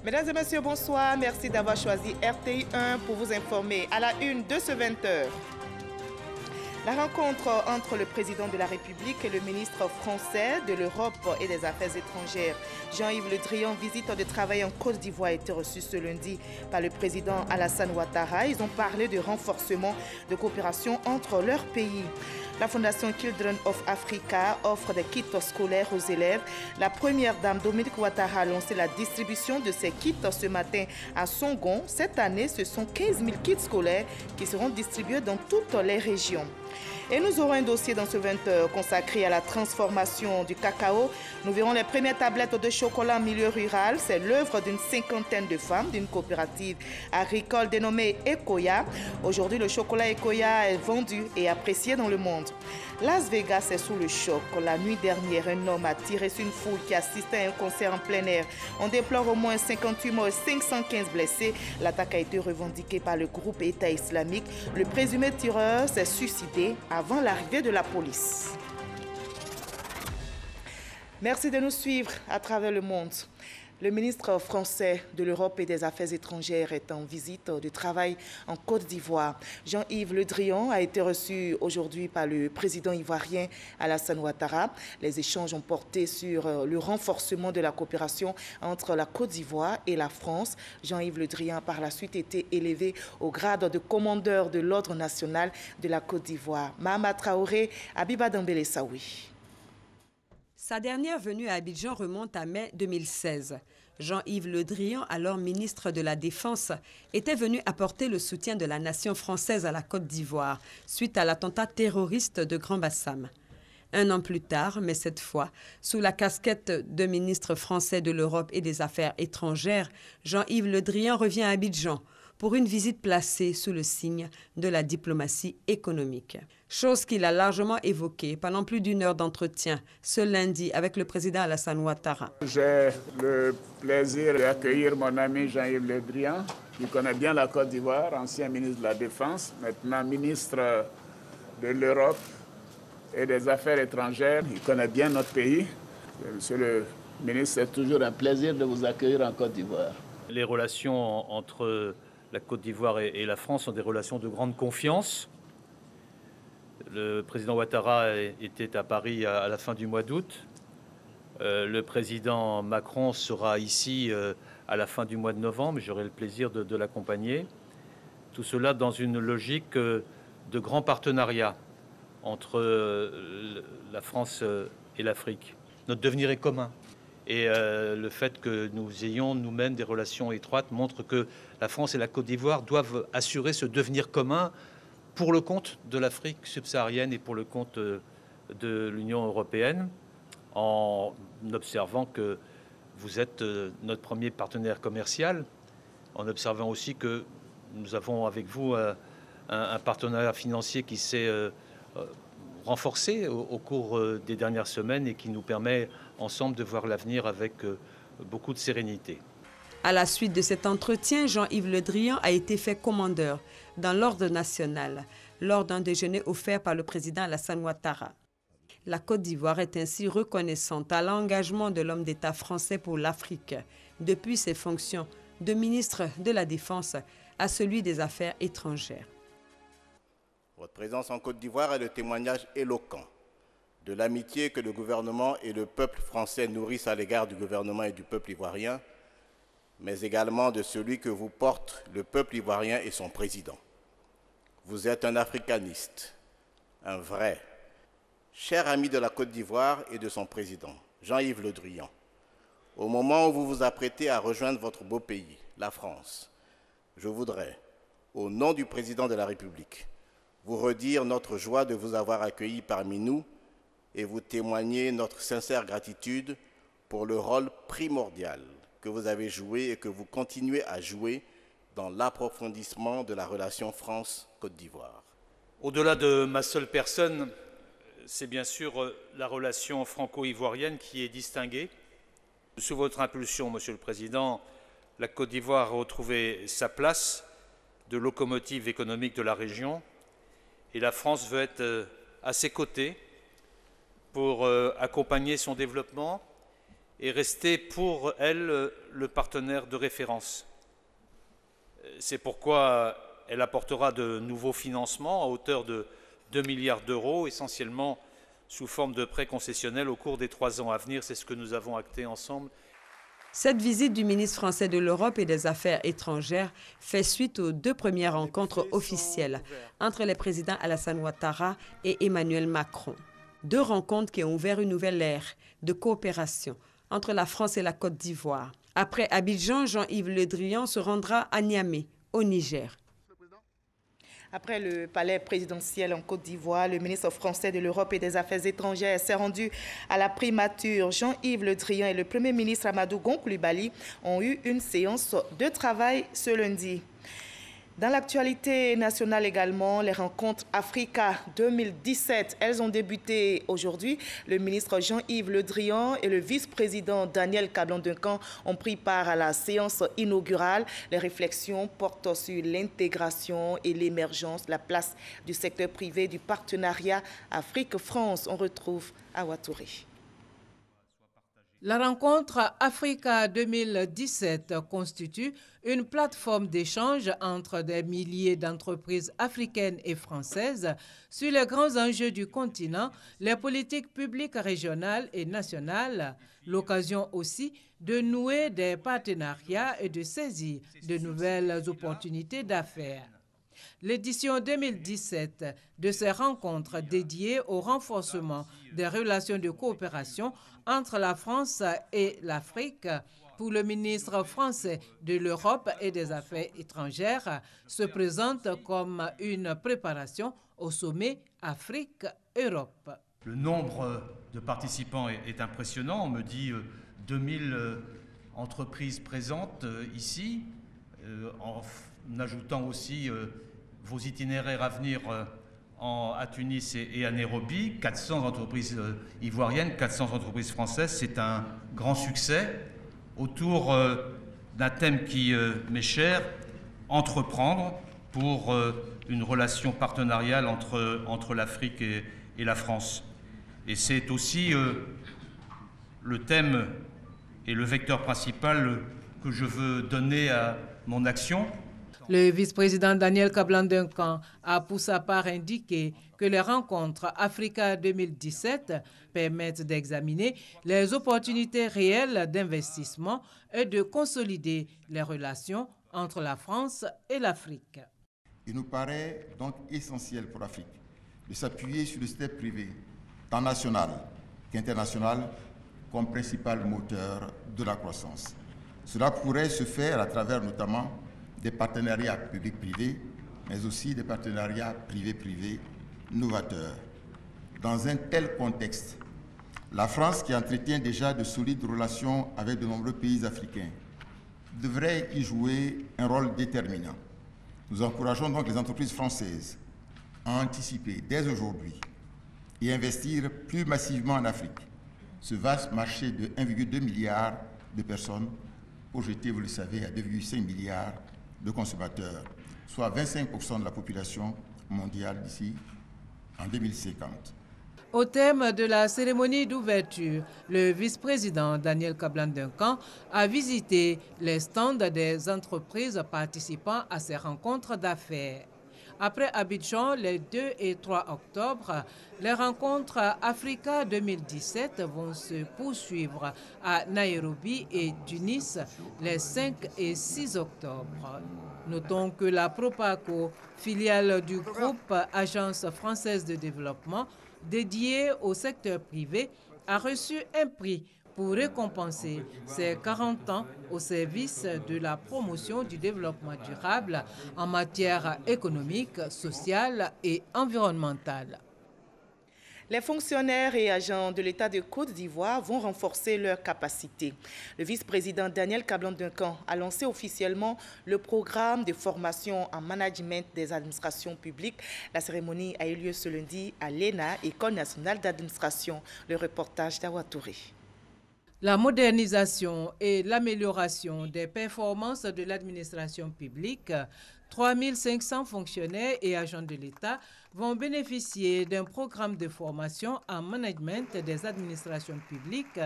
Mesdames et messieurs, bonsoir. Merci d'avoir choisi RTI 1 pour vous informer à la une de ce 20h. La rencontre entre le président de la République et le ministre français de l'Europe et des Affaires étrangères, Jean-Yves Le Drian, visite de travail en Côte d'Ivoire, a été reçue ce lundi par le président Alassane Ouattara. Ils ont parlé de renforcement de coopération entre leurs pays. La Fondation Children of Africa offre des kits scolaires aux élèves. La première dame Dominique Ouattara a lancé la distribution de ces kits ce matin à Songon. Cette année, ce sont 15 000 kits scolaires qui seront distribués dans toutes les régions. Et nous aurons un dossier dans ce 20h consacré à la transformation du cacao. Nous verrons les premières tablettes de chocolat en milieu rural. C'est l'œuvre d'une cinquantaine de femmes d'une coopérative agricole dénommée Ekoya. Aujourd'hui, le chocolat Ekoya est vendu et apprécié dans le monde. Las Vegas est sous le choc. La nuit dernière, un homme a tiré sur une foule qui assistait à un concert en plein air. On déplore au moins 58 morts et 515 blessés. L'attaque a été revendiquée par le groupe État islamique. Le présumé tireur s'est suicidé avant l'arrivée de la police. Merci de nous suivre à travers le monde. Le ministre français de l'Europe et des Affaires étrangères est en visite de travail en Côte d'Ivoire. Jean-Yves Le Drian a été reçu aujourd'hui par le président ivoirien Alassane Ouattara. Les échanges ont porté sur le renforcement de la coopération entre la Côte d'Ivoire et la France. Jean-Yves Le Drian a par la suite été élevé au grade de commandeur de l'Ordre national de la Côte d'Ivoire. Mahama Traoré, Abiba Dambélé Saoui. Sa dernière venue à Abidjan remonte à mai 2016. Jean-Yves Le Drian, alors ministre de la Défense, était venu apporter le soutien de la nation française à la Côte d'Ivoire suite à l'attentat terroriste de Grand Bassam. Un an plus tard, mais cette fois, sous la casquette de ministre français de l'Europe et des Affaires étrangères, Jean-Yves Le Drian revient à Abidjan pour une visite placée sous le signe de la diplomatie économique. Chose qu'il a largement évoquée pendant plus d'une heure d'entretien ce lundi avec le président Alassane Ouattara. J'ai le plaisir d'accueillir mon ami Jean-Yves Le Drian, qui connaît bien la Côte d'Ivoire, ancien ministre de la Défense, maintenant ministre de l'Europe et des Affaires étrangères. Il connaît bien notre pays. Monsieur le ministre, c'est toujours un plaisir de vous accueillir en Côte d'Ivoire. Les relations entre la Côte d'Ivoire et la France sont des relations de grande confiance. Le président Ouattara était à Paris à la fin du mois d'août. Le président Macron sera ici à la fin du mois de novembre. J'aurai le plaisir de l'accompagner. Tout cela dans une logique de grand partenariat entre la France et l'Afrique. Notre devenir est commun. Et le fait que nous ayons nous-mêmes des relations étroites montre que la France et la Côte d'Ivoire doivent assurer ce devenir commun pour le compte de l'Afrique subsaharienne et pour le compte de l'Union européenne, en observant que vous êtes notre premier partenaire commercial, en observant aussi que nous avons avec vous un partenariat financier qui s'est renforcé au cours des dernières semaines et qui nous permet ensemble de voir l'avenir avec beaucoup de sérénité. À la suite de cet entretien, Jean-Yves Le Drian a été fait commandeur dans l'Ordre national lors d'un déjeuner offert par le président Alassane Ouattara. La Côte d'Ivoire est ainsi reconnaissante à l'engagement de l'homme d'État français pour l'Afrique depuis ses fonctions de ministre de la Défense à celui des Affaires étrangères. Votre présence en Côte d'Ivoire est le témoignage éloquent de l'amitié que le gouvernement et le peuple français nourrissent à l'égard du gouvernement et du peuple ivoirien, mais également de celui que vous porte le peuple ivoirien et son président. Vous êtes un africaniste, un vrai, cher ami de la Côte d'Ivoire et de son président, Jean-Yves Le Drian. Au moment où vous vous apprêtez à rejoindre votre beau pays, la France, je voudrais, au nom du président de la République, vous redire notre joie de vous avoir accueillis parmi nous et vous témoigner notre sincère gratitude pour le rôle primordial que vous avez joué et que vous continuez à jouer dans l'approfondissement de la relation France-Côte d'Ivoire. Au-delà de ma seule personne, c'est bien sûr la relation franco-ivoirienne qui est distinguée. Sous votre impulsion, Monsieur le Président, la Côte d'Ivoire a retrouvé sa place de locomotive économique de la région et la France veut être à ses côtés pour accompagner son développement est resté pour elle le partenaire de référence. C'est pourquoi elle apportera de nouveaux financements à hauteur de 2 milliards d'euros, essentiellement sous forme de prêts concessionnels au cours des 3 ans à venir. C'est ce que nous avons acté ensemble. Cette visite du ministre français de l'Europe et des Affaires étrangères fait suite aux 2 premières rencontres officielles entre les présidents Alassane Ouattara et Emmanuel Macron. 2 rencontres qui ont ouvert une nouvelle ère de coopération entre la France et la Côte d'Ivoire. Après Abidjan, Jean-Yves Le Drian se rendra à Niamey, au Niger. Après le palais présidentiel en Côte d'Ivoire, le ministre français de l'Europe et des Affaires étrangères s'est rendu à la primature. Jean-Yves Le Drian et le Premier ministre Amadou Gon Coulibaly ont eu une séance de travail ce lundi. Dans l'actualité nationale également, les rencontres Africa 2017, elles ont débuté aujourd'hui. Le ministre Jean-Yves Le Drian et le vice-président Daniel Kablan-Duncan ont pris part à la séance inaugurale. Les réflexions portent sur l'intégration et l'émergence, la place du secteur privé du partenariat Afrique-France. On retrouve Awa Touré. La rencontre Africa 2017 constitue une plateforme d'échange entre des milliers d'entreprises africaines et françaises sur les grands enjeux du continent, les politiques publiques régionales et nationales, l'occasion aussi de nouer des partenariats et de saisir de nouvelles opportunités d'affaires. L'édition 2017 de ces rencontres dédiées au renforcement des relations de coopération entre la France et l'Afrique pour le ministre français de l'Europe et des Affaires étrangères se présente comme une préparation au sommet Afrique-Europe. Le nombre de participants est impressionnant. On me dit 2000 entreprises présentes ici, en ajoutant aussi vos itinéraires à venir à Tunis et à Nairobi, 400 entreprises ivoiriennes, 400 entreprises françaises. C'est un grand succès autour d'un thème qui m'est cher, entreprendre pour une relation partenariale entre l'Afrique et la France. Et c'est aussi le thème et le vecteur principal que je veux donner à mon action. Le vice-président Daniel Kablan-Duncan a pour sa part indiqué que les rencontres Africa 2017 permettent d'examiner les opportunités réelles d'investissement et de consolider les relations entre la France et l'Afrique. Il nous paraît donc essentiel pour l'Afrique de s'appuyer sur le secteur privé, tant national qu'international, comme principal moteur de la croissance. Cela pourrait se faire à travers notamment des partenariats publics-privés, mais aussi des partenariats privés-privés novateurs. Dans un tel contexte, la France, qui entretient déjà de solides relations avec de nombreux pays africains, devrait y jouer un rôle déterminant. Nous encourageons donc les entreprises françaises à anticiper dès aujourd'hui et investir plus massivement en Afrique. Ce vaste marché de 1,2 milliard de personnes, projeté, vous le savez, à 2,5 milliards de consommateurs, soit 25% de la population mondiale d'ici en 2050. Au thème de la cérémonie d'ouverture, le vice-président Daniel Kablan-Duncan a visité les stands des entreprises participant à ces rencontres d'affaires. Après Abidjan, les 2 et 3 octobre, les rencontres Africa 2017 vont se poursuivre à Nairobi et Tunis les 5 et 6 octobre. Notons que la Propaco, filiale du groupe Agence française de développement, dédiée au secteur privé, a reçu un prix pour récompenser ses 40 ans au service de la promotion du développement durable en matière économique, sociale et environnementale. Les fonctionnaires et agents de l'État de Côte d'Ivoire vont renforcer leurs capacités. Le vice-président Daniel Kablan-Duncan a lancé officiellement le programme de formation en management des administrations publiques. La cérémonie a eu lieu ce lundi à l'ENA, École nationale d'administration. Le reportage d'Awa Touré. La modernisation et l'amélioration des performances de l'administration publique 3500 fonctionnaires et agents de l'État vont bénéficier d'un programme de formation en management des administrations publiques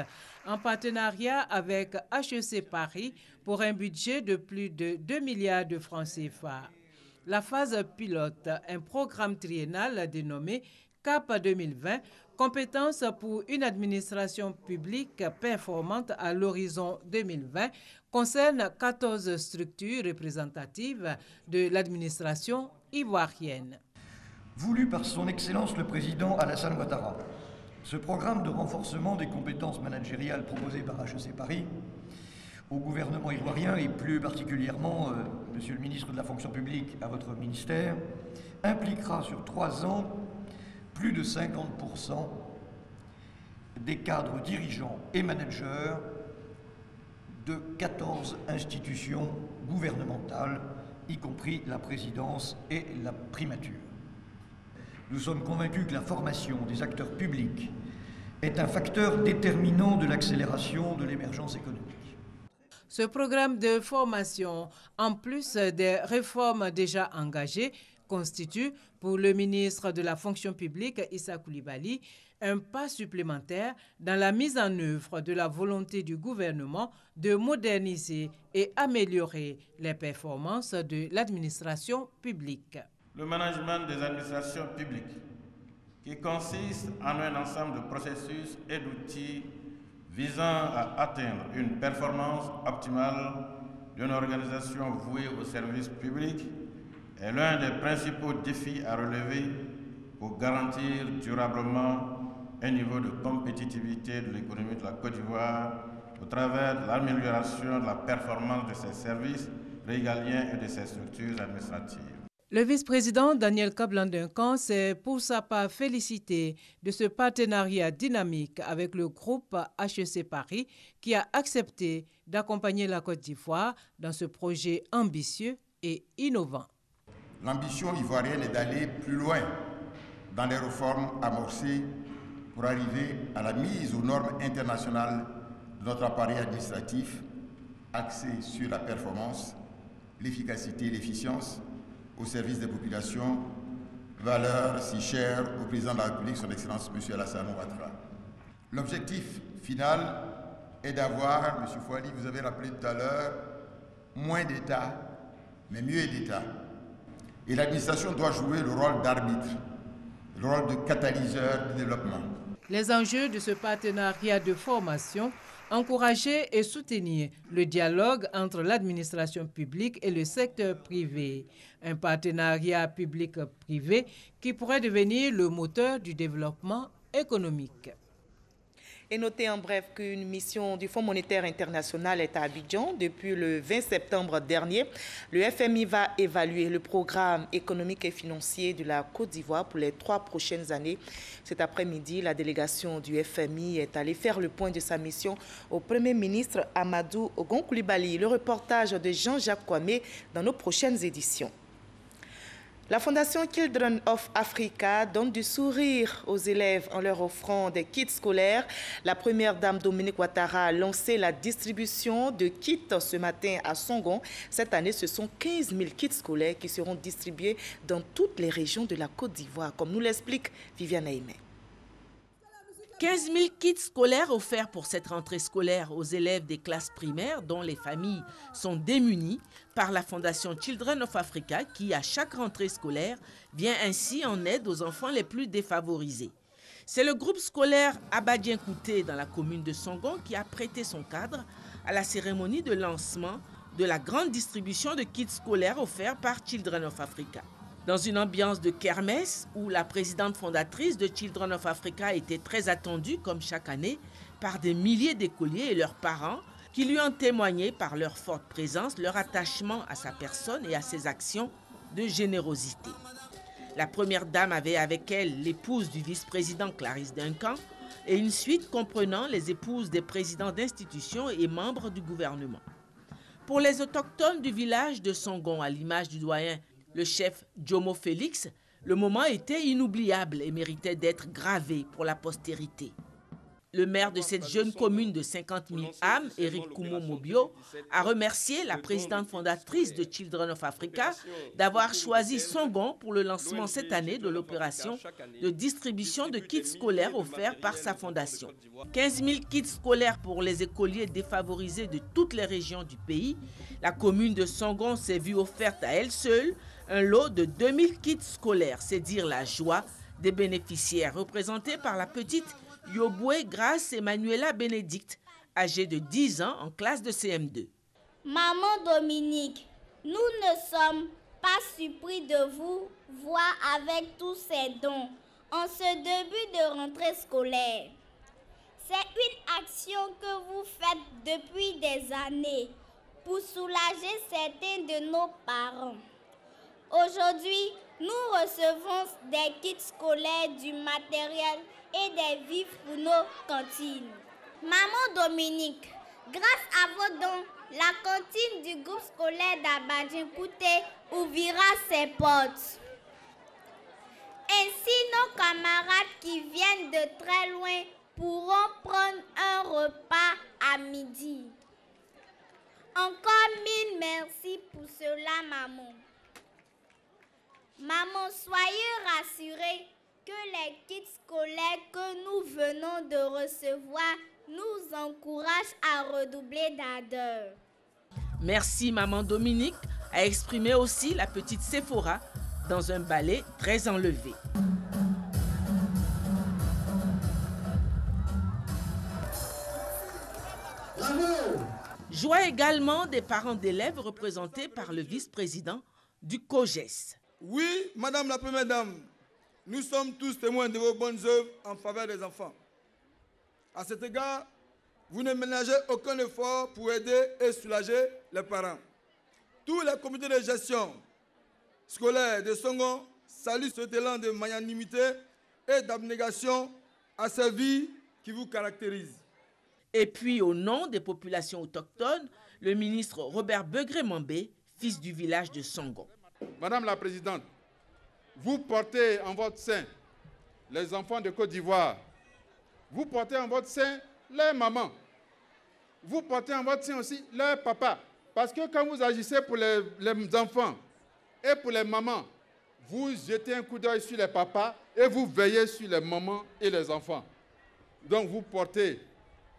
en partenariat avec HEC Paris pour un budget de plus de 2 milliards de francs CFA. La phase pilote, un programme triennal dénommé CAP 2020, compétences pour une administration publique performante à l'horizon 2020, concerne 14 structures représentatives de l'administration ivoirienne. Voulu par son Excellence le Président Alassane Ouattara, ce programme de renforcement des compétences managériales proposé par HEC Paris au gouvernement ivoirien et plus particulièrement, Monsieur le ministre de la fonction publique, à votre ministère, impliquera sur 3 ans plus de 50% des cadres dirigeants et managers de 14 institutions gouvernementales, y compris la présidence et la primature. Nous sommes convaincus que la formation des acteurs publics est un facteur déterminant de l'accélération de l'émergence économique. Ce programme de formation, en plus des réformes déjà engagées, constitue pour le ministre de la fonction publique, Issa Coulibaly, un pas supplémentaire dans la mise en œuvre de la volonté du gouvernement de moderniser et améliorer les performances de l'administration publique. Le management des administrations publiques, qui consiste en un ensemble de processus et d'outils visant à atteindre une performance optimale d'une organisation vouée au service public, est l'un des principaux défis à relever pour garantir durablement un niveau de compétitivité de l'économie de la Côte d'Ivoire au travers de l'amélioration de la performance de ses services régaliens et de ses structures administratives. Le vice-président Daniel Kablan-Duncan s'est pour sa part félicité de ce partenariat dynamique avec le groupe HEC Paris qui a accepté d'accompagner la Côte d'Ivoire dans ce projet ambitieux et innovant. L'ambition ivoirienne est d'aller plus loin dans les réformes amorcées pour arriver à la mise aux normes internationales de notre appareil administratif axé sur la performance, l'efficacité et l'efficience au service des populations, valeurs si chères au président de la République, son Excellence M. Alassane Ouattara. L'objectif final est d'avoir, M. Fouali, vous avez rappelé tout à l'heure, moins d'État, mais mieux d'État. Et l'administration doit jouer le rôle d'arbitre, le rôle de catalyseur du développement. Les enjeux de ce partenariat de formation, encourager et soutenir le dialogue entre l'administration publique et le secteur privé. Un partenariat public-privé qui pourrait devenir le moteur du développement économique. Et notez en bref qu'une mission du Fonds monétaire international est à Abidjan. Depuis le 20 septembre dernier, le FMI va évaluer le programme économique et financier de la Côte d'Ivoire pour les 3 prochaines années. Cet après-midi, la délégation du FMI est allée faire le point de sa mission au Premier ministre Amadou Ogon Coulibaly. Le reportage de Jean-Jacques Kwame dans nos prochaines éditions. La Fondation Children of Africa donne du sourire aux élèves en leur offrant des kits scolaires. La première dame Dominique Ouattara a lancé la distribution de kits ce matin à Songon. Cette année, ce sont 15 000 kits scolaires qui seront distribués dans toutes les régions de la Côte d'Ivoire, comme nous l'explique Viviane Aimé. 15 000 kits scolaires offerts pour cette rentrée scolaire aux élèves des classes primaires dont les familles sont démunies par la Fondation Children of Africa qui, à chaque rentrée scolaire, vient ainsi en aide aux enfants les plus défavorisés. C'est le groupe scolaire Abadien Kouté dans la commune de Songon qui a prêté son cadre à la cérémonie de lancement de la grande distribution de kits scolaires offerts par Children of Africa. Dans une ambiance de kermesse où la présidente fondatrice de Children of Africa était très attendue, comme chaque année, par des milliers d'écoliers et leurs parents qui lui ont témoigné par leur forte présence leur attachement à sa personne et à ses actions de générosité. La première dame avait avec elle l'épouse du vice-président Clarisse Duncan et une suite comprenant les épouses des présidents d'institutions et membres du gouvernement. Pour les autochtones du village de Songon, à l'image du doyen le chef Jomo Félix, le moment était inoubliable et méritait d'être gravé pour la postérité. Le maire de cette jeune commune de 50 000 âmes, Éric Koumo-Mobio, a remercié la présidente fondatrice de Children of Africa d'avoir choisi Songon pour le lancement cette année de l'opération de distribution de kits scolaires offerts par sa fondation. 15 000 kits scolaires pour les écoliers défavorisés de toutes les régions du pays. La commune de Songon s'est vue offerte à elle seule un lot de 2000 kits scolaires. C'est dire la joie des bénéficiaires, représentés par la petite Yoboué Grace Emmanuela Bénédicte, âgée de 10 ans en classe de CM2. Maman Dominique, nous ne sommes pas surpris de vous voir avec tous ces dons en ce début de rentrée scolaire. C'est une action que vous faites depuis des années pour soulager certains de nos parents. Aujourd'hui, nous recevons des kits scolaires, du matériel et des vivres pour nos cantines. Maman Dominique, grâce à vos dons, la cantine du groupe scolaire d'Abadjin-Kouté ouvrira ses portes. Ainsi, nos camarades qui viennent de très loin pourront prendre un repas à midi. Encore 1000 merci pour cela, maman. Maman, soyez rassurée que les kits scolaires que nous venons de recevoir nous encouragent à redoubler d'ardeur. Merci, maman Dominique, a exprimé aussi la petite Sephora dans un ballet très enlevé. Bravo! Joie également des parents d'élèves représentés par le vice-président du COGES. Oui, Madame la Première Dame, nous sommes tous témoins de vos bonnes œuvres en faveur des enfants. À cet égard, vous ne ménagez aucun effort pour aider et soulager les parents. Tous les comités de gestion scolaire de Songon saluent cet élan de magnanimité et d'abnégation à ces vies qui vous caractérisent. Et puis, au nom des populations autochtones, le ministre Robert Begré-Mambé, fils du village de Songon. Madame la Présidente, vous portez en votre sein les enfants de Côte d'Ivoire. Vous portez en votre sein leurs mamans. Vous portez en votre sein aussi leurs papas. Parce que quand vous agissez pour les enfants et pour les mamans, vous jetez un coup d'œil sur les papas et vous veillez sur les mamans et les enfants. Donc vous portez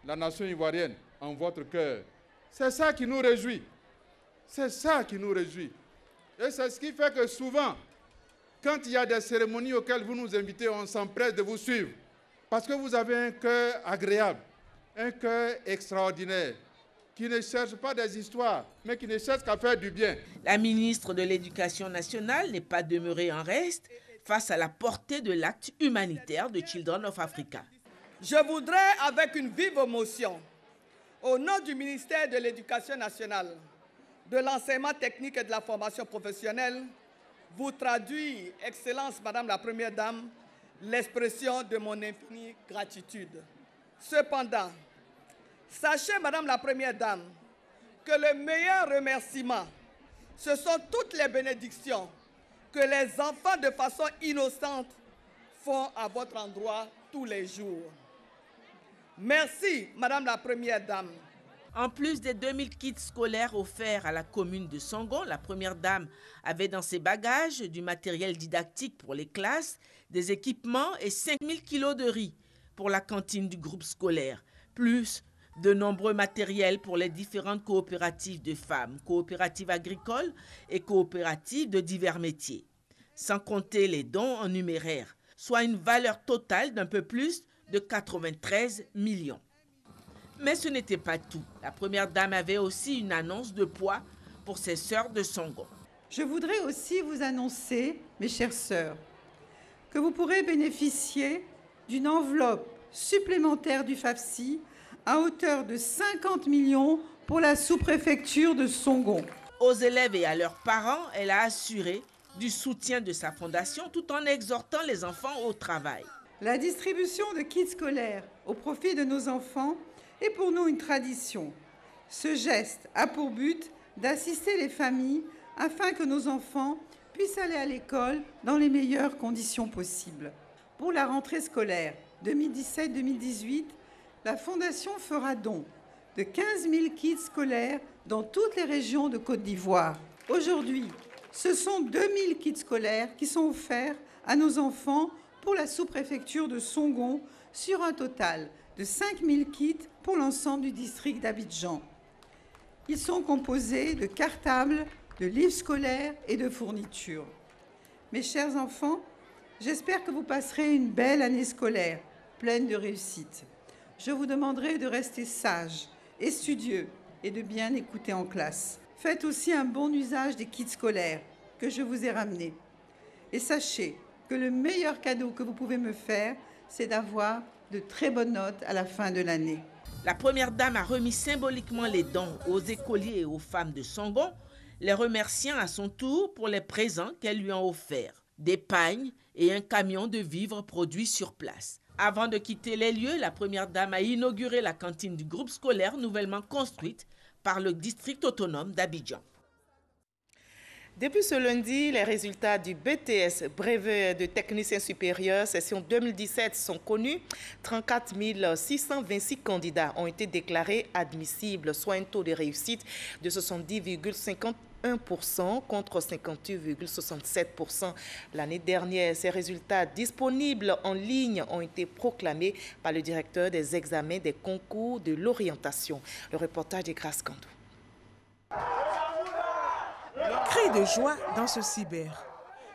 la nation ivoirienne en votre cœur. C'est ça qui nous réjouit. C'est ça qui nous réjouit. Et c'est ce qui fait que souvent, quand il y a des cérémonies auxquelles vous nous invitez, on s'empresse de vous suivre. Parce que vous avez un cœur agréable, un cœur extraordinaire, qui ne cherche pas des histoires, mais qui ne cherche qu'à faire du bien. La ministre de l'Éducation nationale n'est pas demeurée en reste face à la portée de l'acte humanitaire de Children of Africa. Je voudrais, avec une vive émotion, au nom du ministère de l'Éducation nationale, de l'enseignement technique et de la formation professionnelle, vous traduire, Excellence Madame la Première Dame, l'expression de mon infinie gratitude. Cependant, sachez, Madame la Première Dame, que le meilleur remerciement, ce sont toutes les bénédictions que les enfants de façon innocente font à votre endroit tous les jours. Merci, Madame la Première Dame. En plus des 2000 kits scolaires offerts à la commune de Songon, la Première Dame avait dans ses bagages du matériel didactique pour les classes, des équipements et 5000 kilos de riz pour la cantine du groupe scolaire, plus de nombreux matériels pour les différentes coopératives de femmes, coopératives agricoles et coopératives de divers métiers. Sans compter les dons en numéraire, soit une valeur totale d'un peu plus de 93 millions. Mais ce n'était pas tout. La Première Dame avait aussi une annonce de poids pour ses sœurs de Songon. Je voudrais aussi vous annoncer, mes chères sœurs, que vous pourrez bénéficier d'une enveloppe supplémentaire du FAFSI à hauteur de 50 millions pour la sous-préfecture de Songon. Aux élèves et à leurs parents, elle a assuré du soutien de sa fondation tout en exhortant les enfants au travail. La distribution de kits scolaires au profit de nos enfants est pour nous une tradition. Ce geste a pour but d'assister les familles afin que nos enfants puissent aller à l'école dans les meilleures conditions possibles. Pour la rentrée scolaire 2017-2018, la Fondation fera don de 15 000 kits scolaires dans toutes les régions de Côte d'Ivoire. Aujourd'hui, ce sont 2 000 kits scolaires qui sont offerts à nos enfants pour la sous-préfecture de Songon sur un total de 5 000 kits pour l'ensemble du district d'Abidjan. Ils sont composés de cartables, de livres scolaires et de fournitures. Mes chers enfants, j'espère que vous passerez une belle année scolaire, pleine de réussite. Je vous demanderai de rester sages et studieux et de bien écouter en classe. Faites aussi un bon usage des kits scolaires que je vous ai ramenés. Et sachez que le meilleur cadeau que vous pouvez me faire, c'est d'avoir de très bonnes notes à la fin de l'année. La première dame a remis symboliquement les dons aux écoliers et aux femmes de Songon, les remerciant à son tour pour les présents qu'elles lui ont offerts, des pagnes et un camion de vivres produits sur place. Avant de quitter les lieux, la première dame a inauguré la cantine du groupe scolaire nouvellement construite par le district autonome d'Abidjan. Depuis ce lundi, les résultats du BTS, brevet de technicien supérieur, session 2017, sont connus. 34 626 candidats ont été déclarés admissibles, soit un taux de réussite de 70,51% contre 58,67% l'année dernière. Ces résultats disponibles en ligne ont été proclamés par le directeur des examens des concours de l'orientation. Le reportage de Grace Kandou. Cri de joie dans ce cyber.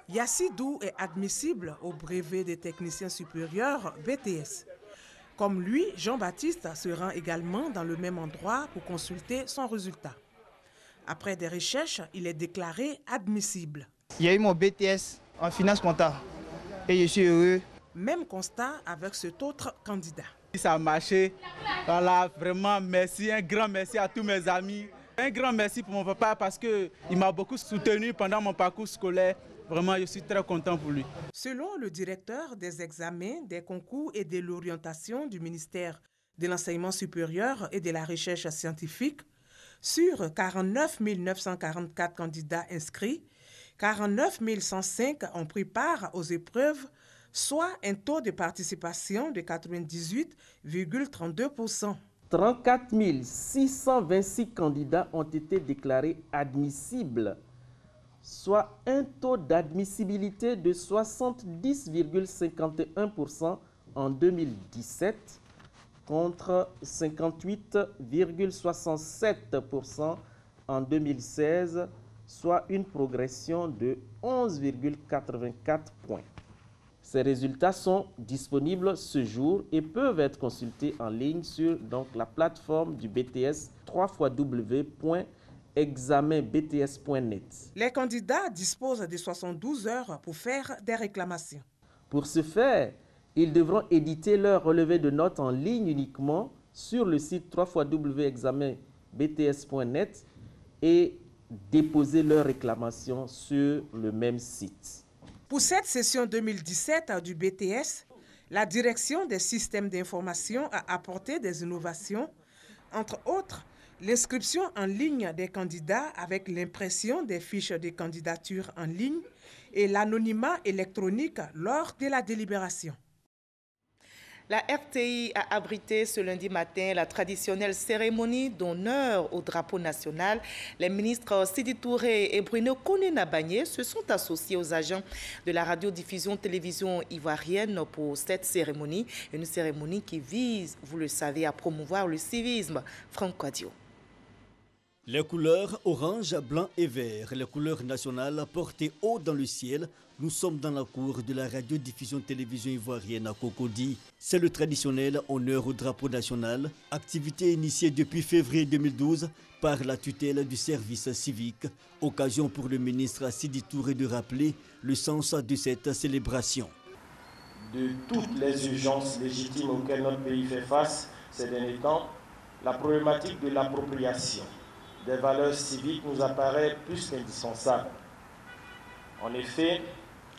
Yassidou est admissible au brevet des techniciens supérieurs BTS. Comme lui, Jean-Baptiste se rend également dans le même endroit pour consulter son résultat. Après des recherches, il est déclaré admissible. Il y a eu mon BTS en finance comptable et je suis heureux. Même constat avec cet autre candidat. Ça a marché. Voilà, vraiment merci, un grand merci à tous mes amis. Un grand merci pour mon papa parce qu'il m'a beaucoup soutenu pendant mon parcours scolaire. Vraiment, je suis très content pour lui. Selon le directeur des examens, des concours et de l'orientation du ministère de l'Enseignement supérieur et de la Recherche scientifique, sur 49 944 candidats inscrits, 49 105 ont pris part aux épreuves, soit un taux de participation de 98,32%. 34 626 candidats ont été déclarés admissibles, soit un taux d'admissibilité de 70,51% en 2017 contre 58,67% en 2016, soit une progression de 11,84 points. Ces résultats sont disponibles ce jour et peuvent être consultés en ligne sur la plateforme du BTS www.examenbts.net. Les candidats disposent de 72 heures pour faire des réclamations. Pour ce faire, ils devront éditer leur relevé de notes en ligne uniquement sur le site www.examenbts.net et déposer leur réclamation sur le même site. Pour cette session 2017 du BTS, la direction des systèmes d'information a apporté des innovations, entre autres l'inscription en ligne des candidats avec l'impression des fiches de candidature en ligne et l'anonymat électronique lors de la délibération. La RTI a abrité ce lundi matin la traditionnelle cérémonie d'honneur au drapeau national. Les ministres Sidi Touré et Bruno Koné-Nabagné se sont associés aux agents de la radiodiffusion télévision ivoirienne pour cette cérémonie. Une cérémonie qui vise, vous le savez, à promouvoir le civisme. Franck Quadio. Les couleurs orange, blanc et vert, les couleurs nationales portées haut dans le ciel. Nous sommes dans la cour de la radiodiffusion télévision ivoirienne à Cocody. C'est le traditionnel honneur au drapeau national, activité initiée depuis février 2012 par la tutelle du service civique. Occasion pour le ministre Sidi Touré de rappeler le sens de cette célébration. De toutes les urgences légitimes auxquelles notre pays fait face ces derniers temps, la problématique de l'appropriation des valeurs civiques nous apparaît plus qu'indispensable. En effet,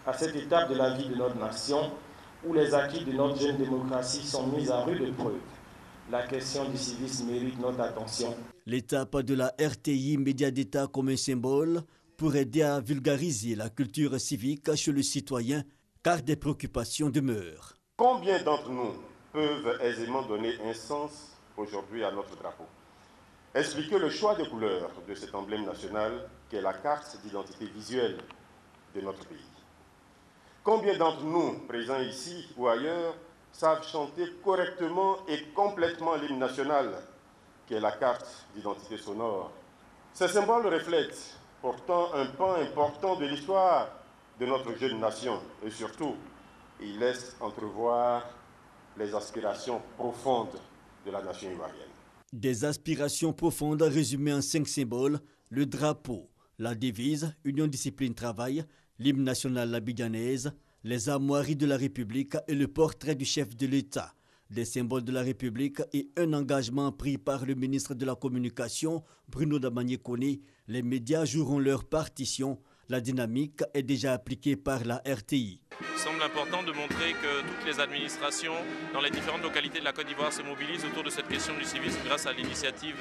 à cette étape de la vie de notre nation, où les acquis de notre jeune démocratie sont mis à rude épreuve, la question du civisme mérite notre attention. L'étape de la RTI Média d'État comme un symbole pour aider à vulgariser la culture civique chez le citoyen, car des préoccupations demeurent. Combien d'entre nous peuvent aisément donner un sens aujourd'hui à notre drapeau. Expliquer le choix de couleurs de cet emblème national qu'est la carte d'identité visuelle de notre pays. Combien d'entre nous, présents ici ou ailleurs, savent chanter correctement et complètement l'hymne national qu'est la carte d'identité sonore? Ces symboles reflètent pourtant un pan important de l'histoire de notre jeune nation et surtout, ils laissent entrevoir les aspirations profondes de la nation ivoirienne. Des aspirations profondes résumées en 5 symboles, le drapeau, la devise, Union Discipline Travail, l'hymne national abidjanaise, les armoiries de la République et le portrait du chef de l'État, des symboles de la République et un engagement pris par le ministre de la Communication, Bruno Damagné-Koné. Les médias joueront leur partition. La dynamique est déjà appliquée par la RTI. Il semble important de montrer que toutes les administrations dans les différentes localités de la Côte d'Ivoire se mobilisent autour de cette question du civisme grâce à l'initiative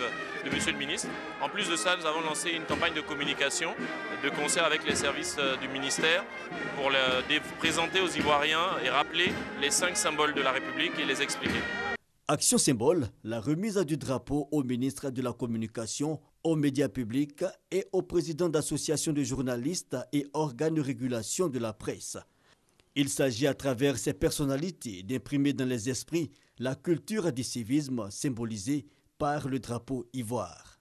de Monsieur le ministre. En plus de ça, nous avons lancé une campagne de communication de concert avec les services du ministère pour présenter aux Ivoiriens et rappeler les 5 symboles de la République et les expliquer. Action symbole, la remise du drapeau au ministre de la Communication, aux médias publics et au président d'associations de journalistes et organes de régulation de la presse. Il s'agit à travers ces personnalités d'imprimer dans les esprits la culture du civisme symbolisée par le drapeau ivoire.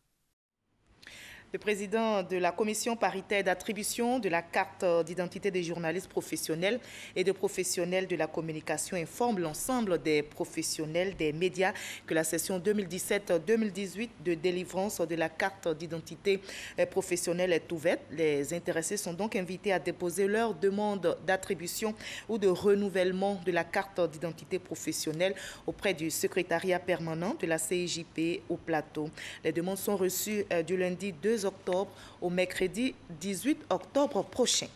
Le président de la commission paritaire d'attribution de la carte d'identité des journalistes professionnels et de professionnels de la communication informe l'ensemble des professionnels des médias que la session 2017-2018 de délivrance de la carte d'identité professionnelle est ouverte. Les intéressés sont donc invités à déposer leur demande d'attribution ou de renouvellement de la carte d'identité professionnelle auprès du secrétariat permanent de la CIJP au Plateau. Les demandes sont reçues du lundi 2 octobre au mercredi 18 octobre prochain.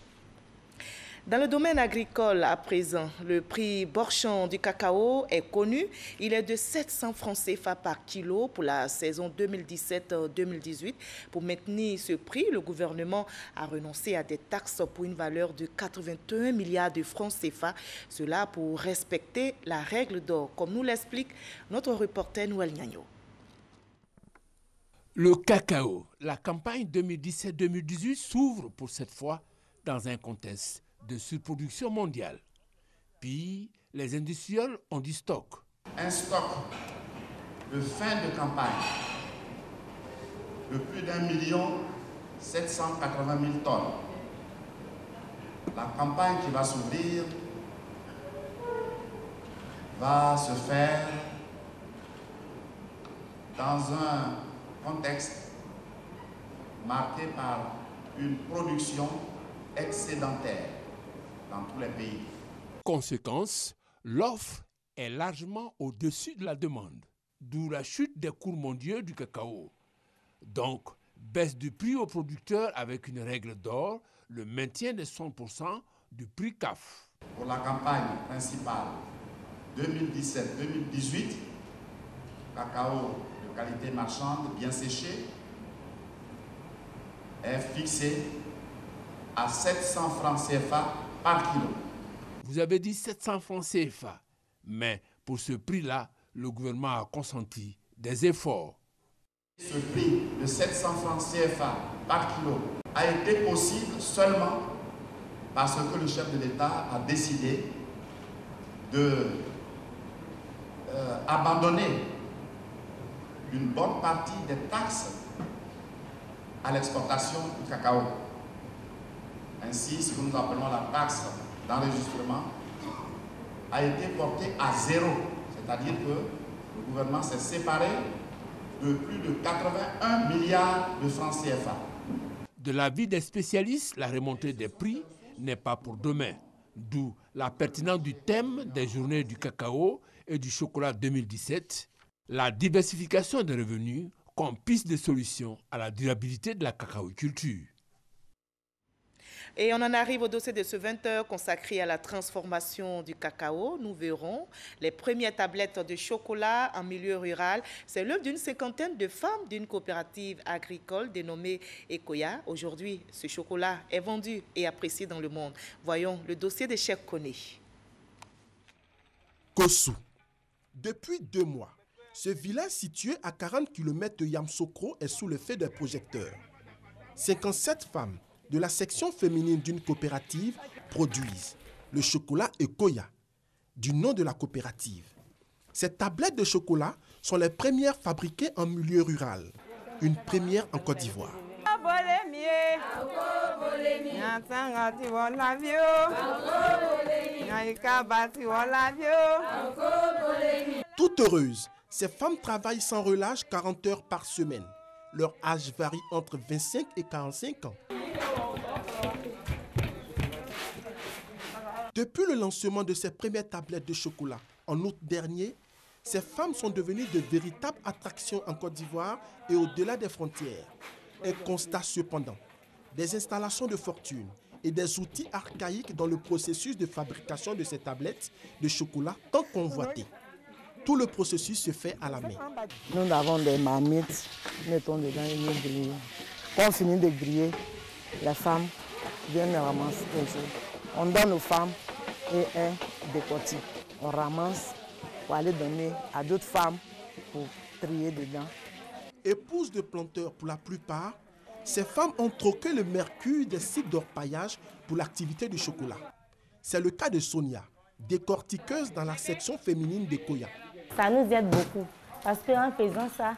Dans le domaine agricole, à présent, le prix Borchamp du cacao est connu. Il est de 700 francs CFA par kilo pour la saison 2017-2018. Pour maintenir ce prix, le gouvernement a renoncé à des taxes pour une valeur de 81 milliards de francs CFA. Cela pour respecter la règle d'or, comme nous l'explique notre reporter Noël Nyagno. Le cacao, la campagne 2017-2018 s'ouvre pour cette fois dans un contexte de surproduction mondiale. Puis, les industriels ont du stock. Un stock de fin de campagne de plus d'1 780 000 tonnes. La campagne qui va s'ouvrir va se faire dans un contexte marqué par une production excédentaire dans tous les pays. Conséquence, l'offre est largement au-dessus de la demande, d'où la chute des cours mondiaux du cacao. Donc, baisse du prix aux producteurs avec une règle d'or, le maintien de 100% du prix CAF. Pour la campagne principale 2017-2018, cacao de qualité marchande bien séché est fixé à 700 francs CFA par kilo. Vous avez dit 700 francs CFA, mais pour ce prix-là, le gouvernement a consenti des efforts. Ce prix de 700 francs CFA par kilo a été possible seulement parce que le chef de l'État a décidé de abandonner une bonne partie des taxes à l'exportation du cacao. Ainsi, ce que nous appelons la taxe d'enregistrement a été portée à 0, c'est-à-dire que le gouvernement s'est séparé de plus de 81 milliards de francs CFA. De l'avis des spécialistes, la remontée des prix n'est pas pour demain, d'où la pertinence du thème des journées du cacao et du chocolat 2017, la diversification des revenus comme piste de solution à la durabilité de la cacaoculture. Et on en arrive au dossier de ce 20h consacré à la transformation du cacao. Nous verrons les premières tablettes de chocolat en milieu rural. C'est l'œuvre d'une 50aine de femmes d'une coopérative agricole dénommée Ekoya. Aujourd'hui, ce chocolat est vendu et apprécié dans le monde. Voyons le dossier de Cheikh Koné. Kossou, Depuis 2 mois, ce village situé à 40 km de Yamoussoukro est sous le feu des projecteurs. 57 femmes de la section féminine d'une coopérative produisent le chocolat Ekoya, du nom de la coopérative. Ces tablettes de chocolat sont les premières fabriquées en milieu rural, une première en Côte d'Ivoire. Toutes heureuses, ces femmes travaillent sans relâche 40 heures par semaine. Leur âge varie entre 25 et 45 ans. Depuis le lancement de ces premières tablettes de chocolat en août dernier, ces femmes sont devenues de véritables attractions en Côte d'Ivoire et au-delà des frontières. Elles constatent cependant des installations de fortune et des outils archaïques dans le processus de fabrication de ces tablettes de chocolat tant convoitées. Tout le processus se fait à la main. Nous avons des marmites, mettons dedans et nous grillons. Quand on finit de griller, les femmes viennent ramasser les choses. On donne aux femmes et elles décortiquent. On ramasse pour aller donner à d'autres femmes pour trier dedans. Épouses de planteurs pour la plupart, ces femmes ont troqué le mercure des sites d'orpaillage pour l'activité du chocolat. C'est le cas de Sonia, décortiqueuse dans la section féminine d'Ekoya. Ça nous aide beaucoup parce qu'en faisant ça,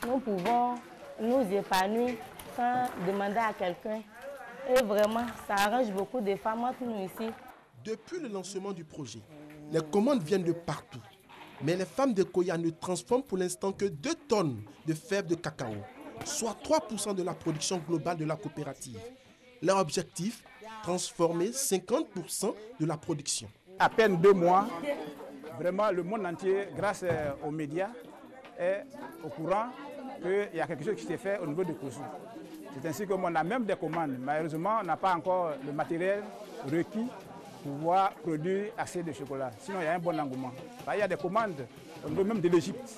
nous pouvons nous épanouir sans demander à quelqu'un. Et vraiment, ça arrange beaucoup de femmes entre nous ici. Depuis le lancement du projet, les commandes viennent de partout. Mais les femmes d'Ekoya ne transforment pour l'instant que 2 tonnes de fèves de cacao, soit 3% de la production globale de la coopérative. Leur objectif, transformer 50% de la production. À peine 2 mois, vraiment le monde entier, grâce aux médias, est au courant qu'il y a quelque chose qui s'est fait au niveau de Kossou. C'est ainsi qu'on a même des commandes. Malheureusement, on n'a pas encore le matériel requis pour pouvoir produire assez de chocolat. Sinon, il y a un bon engouement. Il y a des commandes au niveau même de l'Égypte,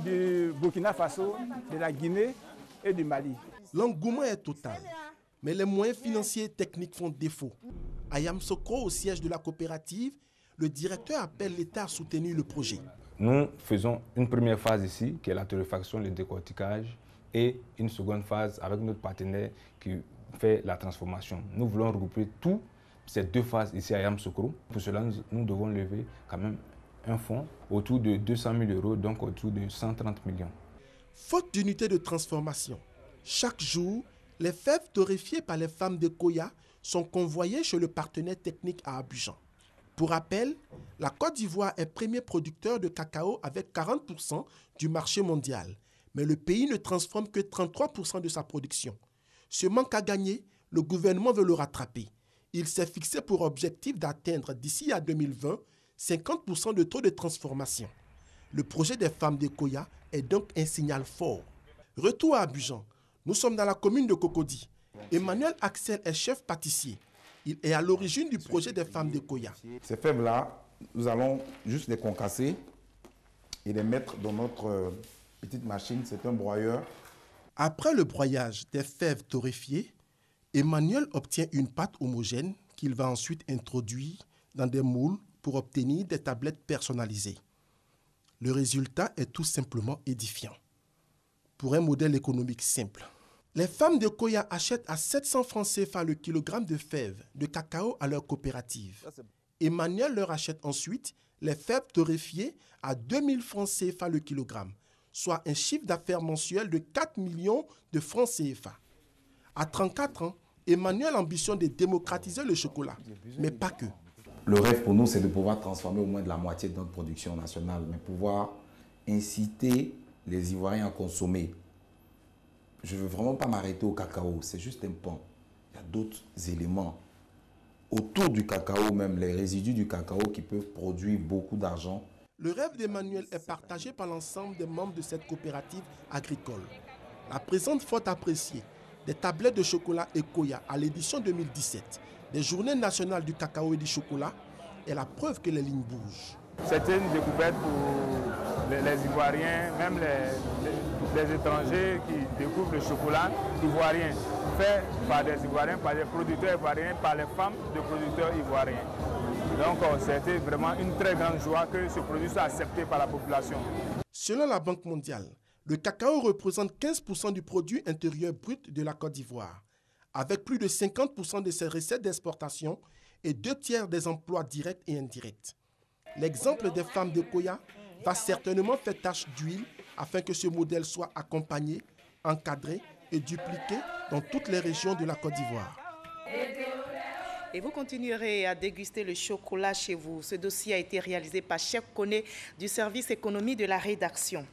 du Burkina Faso, de la Guinée et du Mali. L'engouement est total, mais les moyens financiers et techniques font défaut. À Yamoussoukro, au siège de la coopérative, le directeur appelle l'État à soutenir le projet. Nous faisons une première phase ici, qui est la torréfaction, le décortiquage, et une seconde phase avec notre partenaire qui fait la transformation. Nous voulons regrouper toutes ces 2 phases ici à Yamoussoukro. Pour cela, nous devons lever quand même un fonds autour de 200 000 €, donc autour de 130 millions. Faute d'unité de transformation, chaque jour, les fèves torréfiées par les femmes d'Ekoya sont convoyées chez le partenaire technique à Abidjan. Pour rappel, la Côte d'Ivoire est premier producteur de cacao avec 40% du marché mondial. Mais le pays ne transforme que 33% de sa production. Ce manque à gagner, le gouvernement veut le rattraper. Il s'est fixé pour objectif d'atteindre d'ici à 2020 50% de taux de transformation. Le projet des femmes d'Ekoya est donc un signal fort. Retour à Abidjan, nous sommes dans la commune de Cocody. Emmanuel Axel est chef pâtissier. Il est à l'origine du projet des femmes d'Ekoya. Ces fèves-là, nous allons juste les concasser et les mettre dans notre petite machine, c'est un broyeur. Après le broyage des fèves torréfiées, Emmanuel obtient une pâte homogène qu'il va ensuite introduire dans des moules pour obtenir des tablettes personnalisées. Le résultat est tout simplement édifiant. Pour un modèle économique simple, les femmes d'Ekoya achètent à 700 francs CFA le kilogramme de fèves de cacao à leur coopérative. Emmanuel leur achète ensuite les fèves torréfiées à 2000 francs CFA le kilogramme, soit un chiffre d'affaires mensuel de 4 millions de francs CFA. À 34 ans, Emmanuel ambitionne de démocratiser le chocolat, mais pas que. Le rêve pour nous, c'est de pouvoir transformer au moins de la moitié de notre production nationale, mais pouvoir inciter les Ivoiriens à consommer. Je ne veux vraiment pas m'arrêter au cacao, c'est juste un pan. Il y a d'autres éléments autour du cacao, même les résidus du cacao qui peuvent produire beaucoup d'argent. Le rêve d'Emmanuel est partagé par l'ensemble des membres de cette coopérative agricole. La présente forte appréciée des tablettes de chocolat Ekoya à l'édition 2017 des Journées nationales du cacao et du chocolat est la preuve que les lignes bougent. C'est une découverte pour les Ivoiriens, même les étrangers qui découvrent le chocolat ivoirien, fait par des Ivoiriens, par des producteurs ivoiriens, par les femmes de producteurs ivoiriens. Donc c'était vraiment une très grande joie que ce produit soit accepté par la population. Selon la Banque mondiale, le cacao représente 15% du produit intérieur brut de la Côte d'Ivoire, avec plus de 50% de ses recettes d'exportation et 2/3 des emplois directs et indirects. L'exemple des femmes de Koya va certainement faire tache d'huile afin que ce modèle soit accompagné, encadré et dupliqué dans toutes les régions de la Côte d'Ivoire. Et vous continuerez à déguster le chocolat chez vous. Ce dossier a été réalisé par Chef Koné du service économie de la rédaction.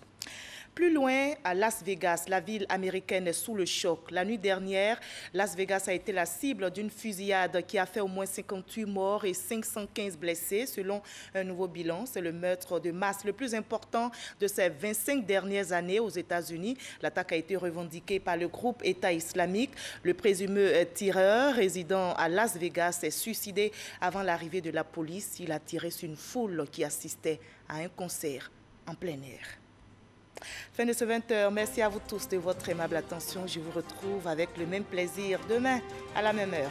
Plus loin, à Las Vegas, la ville américaine est sous le choc. La nuit dernière, Las Vegas a été la cible d'une fusillade qui a fait au moins 58 morts et 515 blessés. Selon un nouveau bilan, c'est le meurtre de masse le plus important de ces 25 dernières années aux États-Unis. L'attaque a été revendiquée par le groupe État islamique. Le présumé tireur résidant à Las Vegas s'est suicidé avant l'arrivée de la police. Il a tiré sur une foule qui assistait à un concert en plein air. Fin de ce 20h. Merci à vous tous de votre aimable attention. Je vous retrouve avec le même plaisir demain à la même heure.